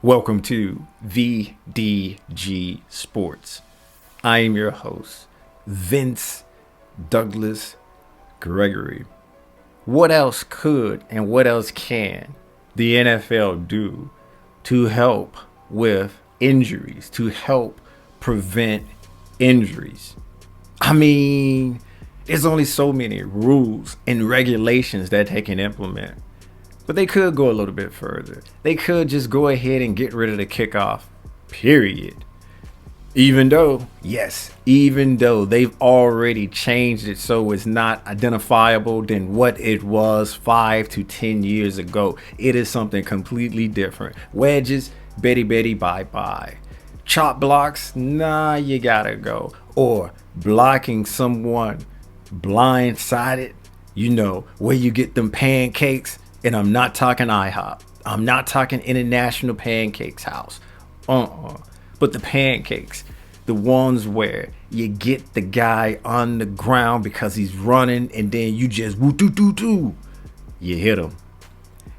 Welcome to VDG Sports. I am your host, Vince Douglas Gregory. What else could and what else can the NFL do to help with injuries, to help prevent injuries? I mean, there's only so many rules and regulations that they can implement. But they could go a little bit further. They could just go ahead and get rid of the kickoff, period. Even though they've already changed it so it's not identifiable than what it was 5 to 10 years ago. It is something completely different. Wedges, Betty, bye. Chop blocks, nah, you gotta go. Or blocking someone blindsided, where you get them pancakes. And I'm not talking IHOP. I'm not talking International Pancakes House. But the pancakes, the ones where you get the guy on the ground because he's running and then you just you hit him.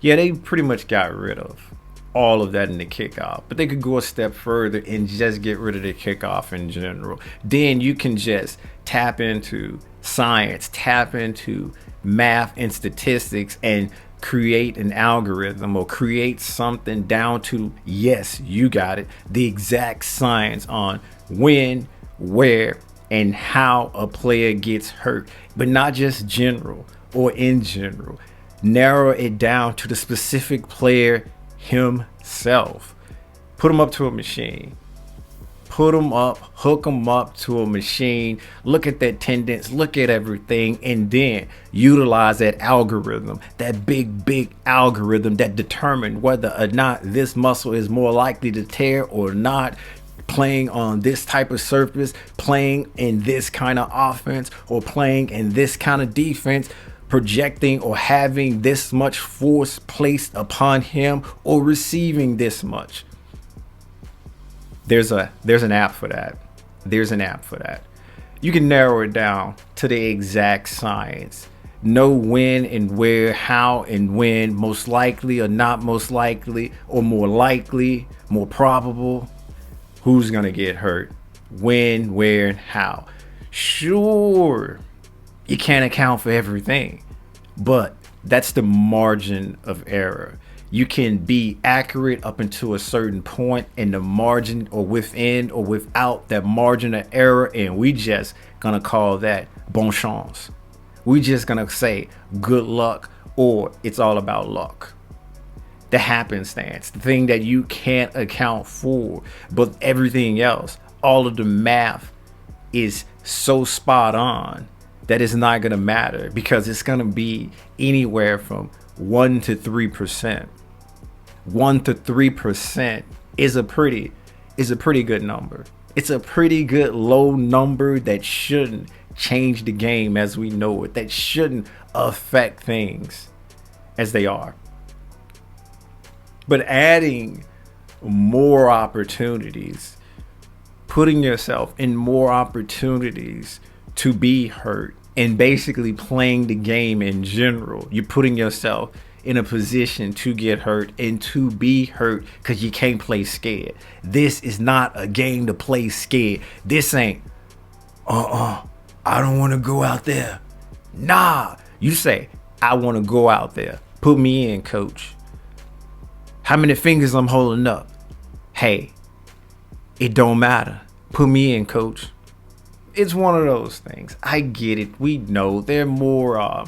Yeah, they pretty much got rid of all of that in the kickoff. But they could go a step further and just get rid of the kickoff in general. Then you can just tap into science, tap into math and statistics and create an algorithm or create something down to, yes, you got it, the exact science on when, where, and how a player gets hurt, but not just general or in general. Narrow it down to the specific player himself. Put him up to a machine. Hook them up to a machine, look at their tendons, look at everything, and then utilize that algorithm, that big algorithm that determines whether or not this muscle is more likely to tear or not, playing on this type of surface, playing in this kind of offense, or playing in this kind of defense, projecting or having this much force placed upon him, or receiving this much. There's an app for that. You can narrow it down to the exact science. Know when and where, how and when, most likely or not most likely, or more likely, more probable, who's going to get hurt, when, where, and how. Sure, you can't account for everything, but that's the margin of error. You can be accurate up until a certain point in the margin, or within or without that margin of error, and we just gonna call that bon chance. We just gonna say good luck, or it's all about luck. The happenstance, the thing that you can't account for, but everything else, all of the math is so spot on that it's not gonna matter, because it's gonna be anywhere from 1 to 3%. 1 to 3% is a pretty good number. It's a pretty good low number that shouldn't change the game as we know it, that shouldn't affect things as they are. But adding more opportunities, putting yourself in more opportunities to be hurt, and basically playing the game in general, you're putting yourself in a position to get hurt and to be hurt because you can't play scared. This is not a game to play scared. This ain't, I don't want to go out there. Nah, you say, I want to go out there. Put me in, coach. How many fingers I'm holding up? Hey, it don't matter. Put me in, coach. It's one of those things. I get it. We know there are more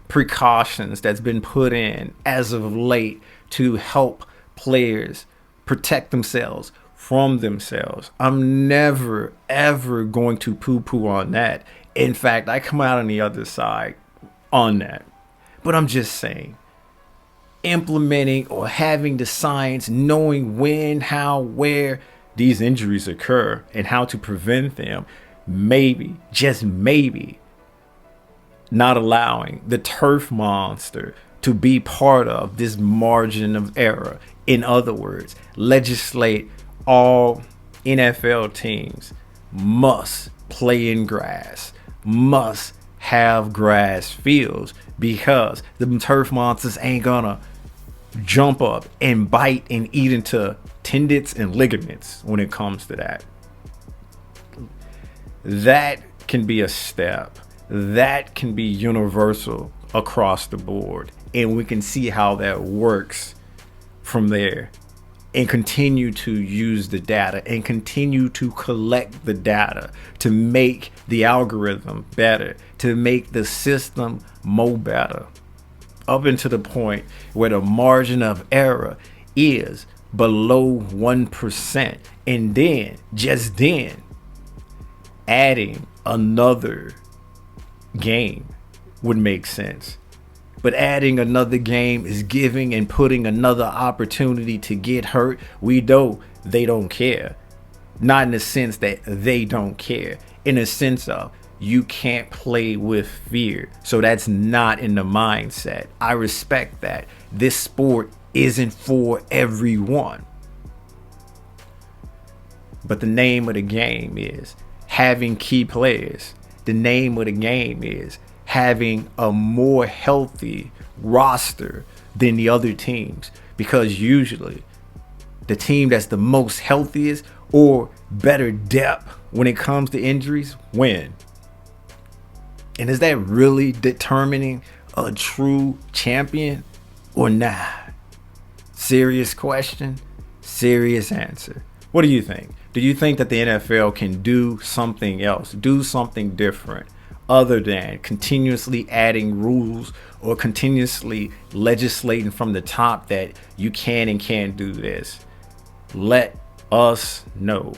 precautions that's been put in as of late to help players protect themselves from themselves. I'm never ever going to poo-poo on that. In fact, I come out on the other side on that. But I'm just saying, implementing or having the science, knowing when, how, where these injuries occur and how to prevent them, maybe, just maybe, not allowing the turf monster to be part of this margin of error. In other words, legislate all NFL teams must play in grass, must have grass fields, because the turf monsters ain't gonna jump up and bite and eat into tendons and ligaments when it comes to that. That can be a step. That can be universal across the board. And we can see how that works from there, and continue to use the data and continue to collect the data to make the algorithm better, to make the system more better, up into the point where the margin of error is below 1%. And then, just then, adding another game would make sense. But adding another game is giving and putting another opportunity to get hurt. We know they don't care. Not in the sense that they don't care. In the sense of you can't play with fear. So that's not in the mindset. I respect that. This sport isn't for everyone. But the name of the game is having key players. The name of the game is having a more healthy roster than the other teams, because usually the team that's the most healthiest or better depth when it comes to injuries win. And is that really determining a true champion or not? Serious question, serious answer. What do you think? Do you think that the NFL can do something else, do something different, other than continuously adding rules or continuously legislating from the top that you can and can't do this? Let us know.